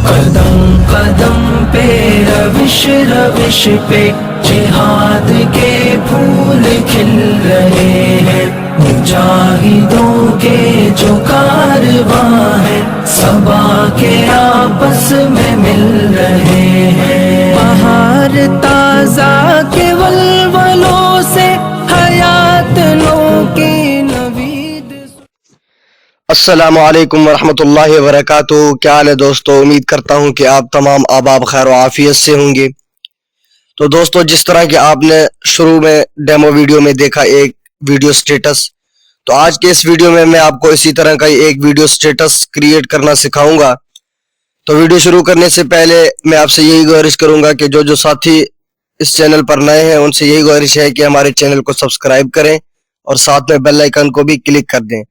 कदम कदम पे रविश रविश पे जिहाद के फूल खिल रहे हैं। मुजाहिदों के जो कारवां हैं सबा के आपस में मिल रहे हैं। बहार ताजा के वलवलों से हयात नो की नवीद। अस्सलामु अलैकुम वरहमतुल्लाहि वबरकातुहू। क्या हाल है दोस्तों, उम्मीद करता हूँ कि आप तमाम आबाब खैर आफियत से होंगे। तो दोस्तों, जिस तरह कि आपने शुरू में डेमो वीडियो में देखा एक वीडियो स्टेटस, तो आज के इस वीडियो में मैं आपको इसी तरह का एक वीडियो स्टेटस क्रिएट करना सिखाऊंगा। तो वीडियो शुरू करने से पहले मैं आपसे यही गुजारिश करूंगा कि जो साथी इस चैनल पर नए हैं उनसे यही गुजारिश है कि हमारे चैनल को सब्सक्राइब करें और साथ में बेल आइकन को भी क्लिक कर दें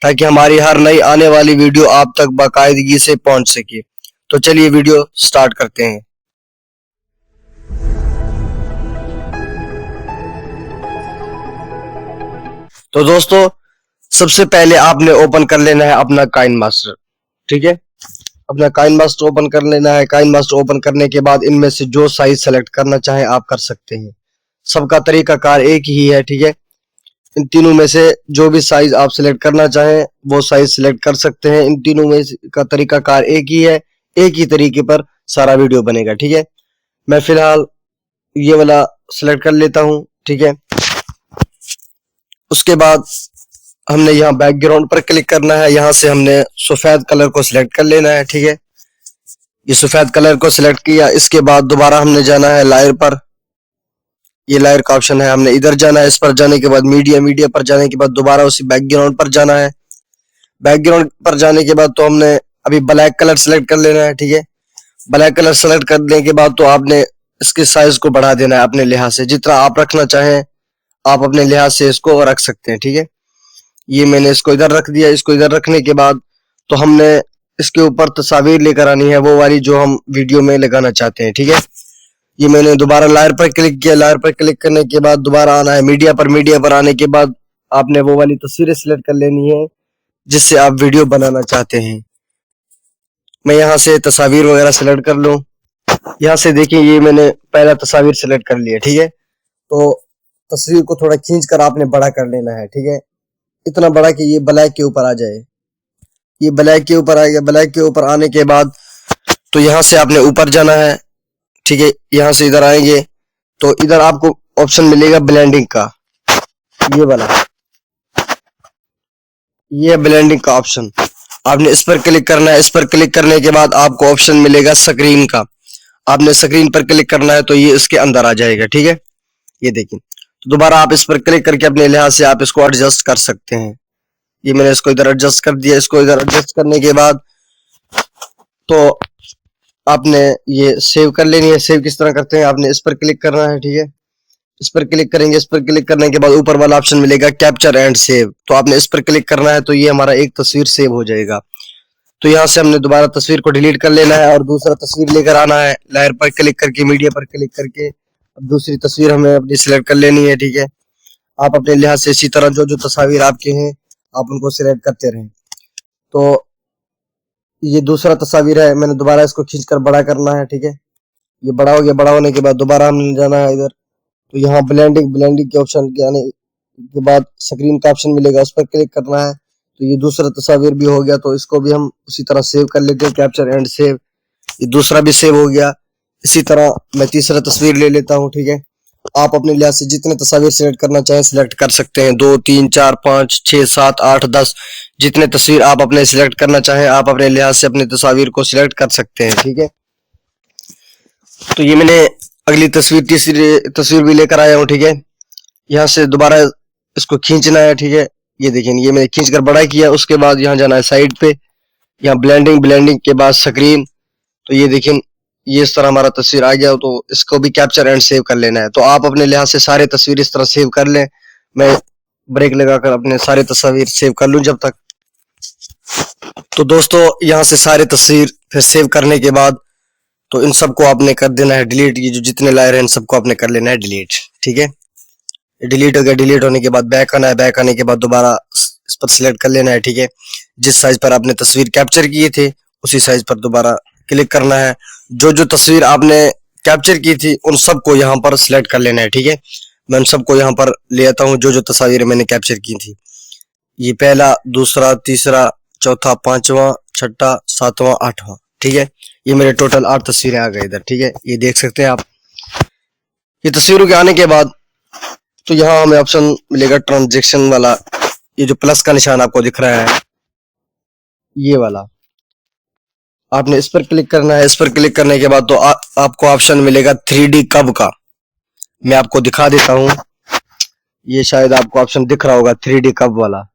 ताकि हमारी हर नई आने वाली वीडियो आप तक बाकायदगी से पहुंच सके। तो चलिए वीडियो स्टार्ट करते हैं। तो दोस्तों, सबसे पहले आपने ओपन कर लेना है अपना काइन मास्टर। ठीक है, अपना काइन मास्टर ओपन कर लेना है। काइन मास्टर ओपन करने के बाद इनमें से जो साइज सेलेक्ट करना चाहे आप कर सकते हैं। सबका तरीकाकार एक ही है। ठीक है, इन तीनों में से जो भी साइज आप सिलेक्ट करना चाहें वो साइज सिलेक्ट कर सकते हैं। इन तीनों में का तरीकाकार एक ही है, एक ही तरीके पर सारा वीडियो बनेगा। ठीक है, मैं फिलहाल ये वाला सिलेक्ट कर लेता हूं। ठीक है, उसके बाद हमने यहाँ बैकग्राउंड पर क्लिक करना है। यहाँ से हमने सफेद कलर को सिलेक्ट कर लेना है। ठीक है, ये सफेद कलर को सिलेक्ट किया। इसके बाद दोबारा हमने जाना है लायर पर। ये लायर का ऑप्शन है, हमने इधर जाना है। इस पर जाने के बाद मीडिया पर जाने के बाद दोबारा उसी बैकग्राउंड पर जाना है। बैकग्राउंड पर जाने के बाद तो हमने अभी ब्लैक कलर सेलेक्ट कर लेना है। ठीक है, ब्लैक कलर सेलेक्ट करने के बाद तो आपने इसके साइज को बढ़ा देना है अपने लिहाज से। जितना आप रखना चाहें आप अपने लिहाज से इसको रख सकते हैं। ठीक है, ये मैंने इसको इधर रख दिया। इसको इधर रखने के बाद तो हमने इसके ऊपर तस्वीर लेकर आनी है, वो वाली जो हम वीडियो में लगाना चाहते हैं। ठीक है, ये मैंने दोबारा लायर पर क्लिक किया। लायर पर क्लिक करने के बाद दोबारा आना है मीडिया पर। मीडिया पर आने के बाद आपने वो वाली तस्वीरें सिलेक्ट कर लेनी है जिससे आप वीडियो बनाना चाहते हैं। मैं यहाँ से तस्वीर वगैरह सिलेक्ट कर लूँ। यहाँ से देखिए, ये मैंने पहला तस्वीर सिलेक्ट कर लिया। ठीक है, तो तस्वीर को थोड़ा खींच कर आपने बड़ा कर लेना है। ठीक है, इतना बड़ा कि ये ब्लैक के ऊपर आ जाए। ये ब्लैक के ऊपर आ गया। ब्लैक के ऊपर आने के बाद तो यहाँ से आपने ऊपर जाना है। ठीक है, यहाँ से इधर आएंगे तो इधर आपको ऑप्शन मिलेगा ब्लेंडिंग का, ये वाला, ये ब्लेंडिंग का ऑप्शन। आपने इस पर क्लिक करना है। इस पर क्लिक करने के बाद आपको ऑप्शन मिलेगा स्क्रीन का। आपने स्क्रीन पर क्लिक करना है तो ये इसके अंदर आ जाएगा। ठीक है, ये देखिए। तो दोबारा आप इस पर क्लिक करके अपने लिहाज से आप इसको एडजस्ट कर सकते हैं। ये मैंने इसको इधर एडजस्ट कर दिया। इसको इधर एडजस्ट करने के बाद तो आपने ये सेव कर लेनी है। सेव किस तरह करते हैं, आपने इस पर क्लिक करना है। ठीक है, इस पर क्लिक करेंगे। इस पर क्लिक करने के बाद ऊपर वाला ऑप्शन मिलेगा कैप्चर एंड सेव, तो आपने इस पर क्लिक करना है तो ये हमारा एक तस्वीर सेव हो जाएगा। तो यहाँ से हमने दोबारा तस्वीर को डिलीट कर लेना है और दूसरा तस्वीर लेकर आना है। लायर पर क्लिक करके मीडिया पर क्लिक करके अब दूसरी तस्वीर हमें अपनी सिलेक्ट कर लेनी है। ठीक है, आप अपने लिहाज से इसी तरह जो तस्वीर आपके हैं आप उनको सिलेक्ट करते रहें। तो ये दूसरा तस्वीर है, मैंने दोबारा इसको खींचकर बड़ा करना है। ठीक है, ये बड़ा हो गया। बड़ा होने के बाद दोबारा हमने जाना है इधर। तो यहाँ ब्लेंडिंग के ऑप्शन के आने के बाद स्क्रीन का ऑप्शन मिलेगा, उस पर क्लिक करना है। तो ये दूसरा तस्वीर भी हो गया। तो इसको भी हम उसी तरह सेव कर लेते हैं, कैप्चर एंड सेव। ये दूसरा भी सेव हो गया। इसी तरह मैं तीसरा तस्वीर ले लेता हूँ। ठीक है, आप अपने लिहाज से जितने तस्वीर सिलेक्ट करना चाहें सिलेक्ट कर सकते हैं। 2 3 4 5 6 7 8 10 जितने तस्वीर आप अपने सिलेक्ट करना चाहें आप अपने लिहाज से अपने तस्वीर को सिलेक्ट कर सकते हैं। ठीक है, तो ये मैंने अगली तस्वीर तीसरी तस्वीर भी लेकर आया हूँ। ठीक है, यहाँ से दोबारा इसको खींचना है। ठीक है, ये देखिए, ये मैंने खींच कर बड़ा किया। उसके बाद यहाँ जाना है साइड पे, यहाँ ब्लेंडिंग के बाद स्क्रीन। तो ये देखिए, ये इस तरह हमारा तस्वीर आ गया। तो इसको भी कैप्चर एंड सेव कर लेना है। तो आप अपने लिहाज से सारे तस्वीर इस तरह सेव कर लें। मैं ब्रेक लगाकर अपने सारे तस्वीर सेव कर लूं जब तक। तो दोस्तों, यहाँ से सारे तस्वीर फिर सेव करने के बाद तो इन सबको आपने कर देना है डिलीट। ये जो जितने लायर हैं इन सबको आपने कर लेना है डिलीट। ठीक है, डिलीट हो गया। डिलीट होने के बाद बैक आना है। बैक आने के बाद दोबारा इस पर सिलेक्ट कर लेना है। ठीक है, जिस साइज पर आपने तस्वीर कैप्चर किए थे उसी साइज पर दोबारा क्लिक करना है। जो जो तस्वीर आपने कैप्चर की थी उन सबको यहाँ पर सिलेक्ट कर लेना है, ठीक है। मैं उन सबको यहाँ पर ले आता हूँ जो जो तस्वीरें मैंने कैप्चर की थी। ये पहला, दूसरा, तीसरा, चौथा, पांचवा, छठा, सातवां, आठवां, ठीक है। ये मेरे टोटल 8 तस्वीरें आ गई इधर, ठीक है। ये देख सकते हैं आप। ये तस्वीरों के आने के बाद तो यहाँ हमें ऑप्शन मिलेगा ट्रांजैक्शन वाला। ये जो प्लस का निशान आपको दिख रहा है, ये वाला, आपने इस पर क्लिक करना है। इस पर क्लिक करने के बाद तो आपको ऑप्शन मिलेगा 3D कब का। मैं आपको दिखा देता हूँ। ये शायद आपको ऑप्शन दिख रहा होगा 3D कब वाला।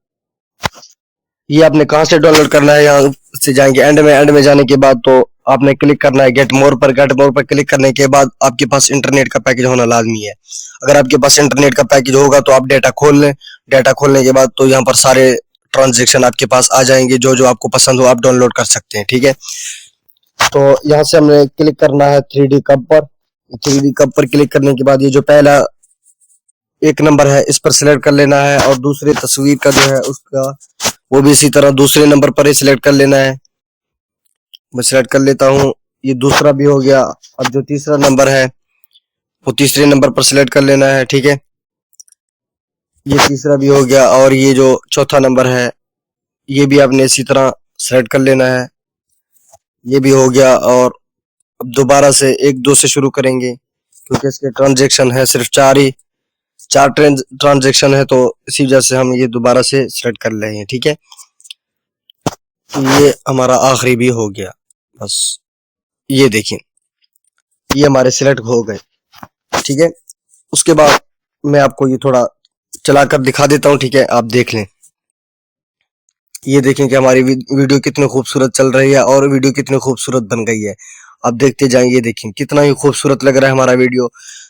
ये आपने कहाँ से डाउनलोड करना है, यहाँ से जाएंगे एंड में। एंड में जाने के बाद तो आपने क्लिक करना है गेट मोर पर। गेट मोर पर क्लिक करने के बाद आपके पास इंटरनेट का पैकेज होना लाजमी है। अगर आपके पास इंटरनेट का पैकेज होगा तो आप डेटा खोल लें। डेटा खोलने के बाद तो यहाँ पर सारे ट्रांजेक्शन आपके पास आ जाएंगे। जो जो आपको पसंद हो आप डाउनलोड कर सकते हैं, ठीक है। तो यहाँ से हमने क्लिक करना है 3D कब पर। 3D कब पर क्लिक करने के बाद ये जो पहला 1 नंबर है इस पर सिलेक्ट कर लेना है, और दूसरे तस्वीर का जो है उसका वो भी इसी तरह दूसरे नंबर पर ही सिलेक्ट कर लेना है। मैं सिलेक्ट कर लेता हूँ। ये दूसरा भी हो गया। अब जो तीसरा नंबर है वो तीसरे नंबर पर सिलेक्ट कर लेना है, ठीक है। ये तीसरा भी हो गया। और ये जो चौथा नंबर है ये भी आपने इसी तरह सिलेक्ट कर लेना है। ये भी हो गया। और अब दोबारा से 1 2 से शुरू करेंगे क्योंकि इसके ट्रांजेक्शन है सिर्फ 4 ट्रांजेक्शन है, तो इसी वजह से हम ये दोबारा से सिलेक्ट कर रहे हैं, ठीक है। तो ये हमारा आखिरी भी हो गया। बस ये देखिए, ये हमारे सिलेक्ट हो गए, ठीक है। उसके बाद मैं आपको ये थोड़ा चलाकर दिखा देता हूँ, ठीक है। आप देख लें। ये देखें कि हमारी वीडियो कितनी खूबसूरत चल रही है और वीडियो कितनी खूबसूरत बन गई है। आप देखते जाएंगे, देखें कितना ही खूबसूरत लग रहा है हमारा वीडियो।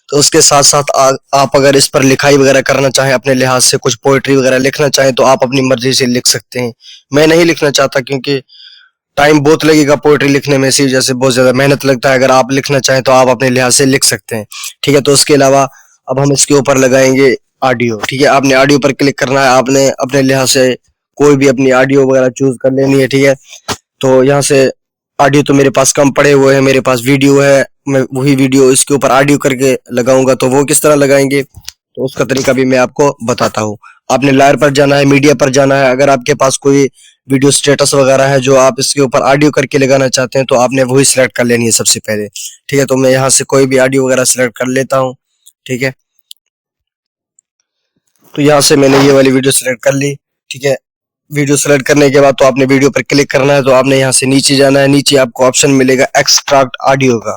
तो उसके साथ साथ आप अगर इस पर लिखाई वगैरह करना चाहें, अपने लिहाज से कुछ पोएट्री वगैरह लिखना चाहें तो आप अपनी मर्जी से लिख सकते हैं। मैं नहीं लिखना चाहता क्योंकि टाइम बहुत लगेगा पोएट्री लिखने में, इसी वजह से बहुत ज्यादा मेहनत लगता है। अगर आप लिखना चाहें तो आप अपने लिहाज से लिख सकते हैं, ठीक है। तो उसके अलावा अब हम इसके ऊपर लगाएंगे ऑडियो, ठीक है। आपने ऑडियो पर क्लिक करना है। आपने अपने लिहाज से कोई भी अपनी ऑडियो वगैरह चूज कर लेनी है, ठीक है। तो यहाँ से ऑडियो तो मेरे पास कम पड़े हुए हैं, मेरे पास वीडियो है। मैं वही वीडियो इसके ऊपर ऑडियो करके लगाऊंगा। तो वो किस तरह लगाएंगे तो उसका तरीका भी मैं आपको बताता हूँ। आपने लायर पर जाना है, मीडिया पर जाना है। अगर आपके पास कोई वीडियो स्टेटस वगैरह है जो आप इसके ऊपर ऑडियो करके लगाना चाहते हैं तो आपने वही सिलेक्ट कर लेनी है सबसे पहले, ठीक है। तो मैं यहाँ से कोई भी ऑडियो वगैरह सिलेक्ट कर लेता हूँ, ठीक है। तो यहाँ से मैंने ये वाली वीडियो सिलेक्ट कर ली, ठीक है। वीडियो सेलेक्ट करने के बाद तो आपने वीडियो पर क्लिक करना है। तो आपने यहाँ से नीचे जाना है। नीचे आपको ऑप्शन मिलेगा एक्सट्रैक्ट ऑडियो का,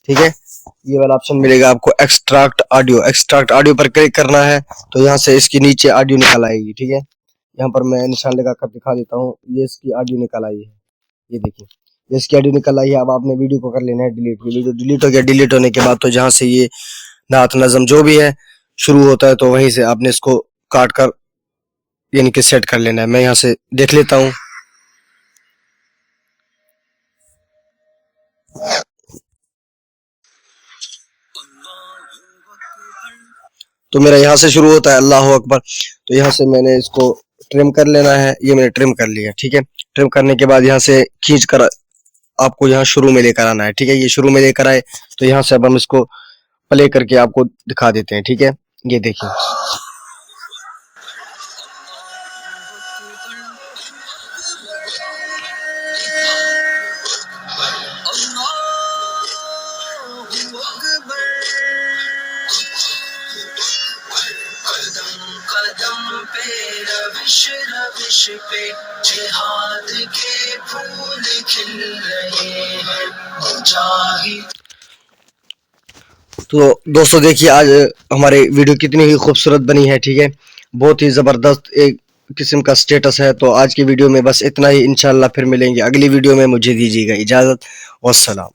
ठीक है। ये वाला ऑप्शन मिलेगा आपको एक्सट्रैक्ट ऑडियो। एक्सट्रैक्ट ऑडियो पर क्लिक करना है तो यहाँ से इसकी नीचे ऑडियो निकल आएगी, ठीक है। यहाँ पर मैं निशान लगा कर दिखा देता हूँ। ये इसकी ऑडियो निकल आई है, ये देखिए, ये इसकी ऑडियो निकल आई है। अब आपने वीडियो को कर लेना है डिलीट। ये वीडियो डिलीट हो गया। डिलीट होने के बाद तो जहाँ से ये नात नज़म जो भी है शुरू होता है तो वहीं से आपने इसको काट कर यानी कि सेट कर लेना है। मैं यहाँ से देख लेता हूँ। तो मेरा यहाँ से शुरू होता है अल्लाह अकबर। तो यहाँ से मैंने इसको ट्रिम कर लेना है। ये मैंने ट्रिम कर लिया, ठीक है। ट्रिम करने के बाद यहाँ से खींच कर आपको यहाँ शुरू में लेकर आना है, ठीक है। ये शुरू में लेकर आए तो यहाँ से अब हम इसको प्ले करके आपको दिखा देते हैं, ठीक है। ये देखिए, कदम पे रविश पे जिहाद के फूल खिल रहे हैं मुजाहिद। तो दोस्तों देखिए आज हमारी वीडियो कितनी ही खूबसूरत बनी है, ठीक है। बहुत ही ज़बरदस्त एक किस्म का स्टेटस है। तो आज की वीडियो में बस इतना ही। इंशाल्लाह फिर मिलेंगे अगली वीडियो में। मुझे दीजिएगा इजाज़त। वस्सलाम।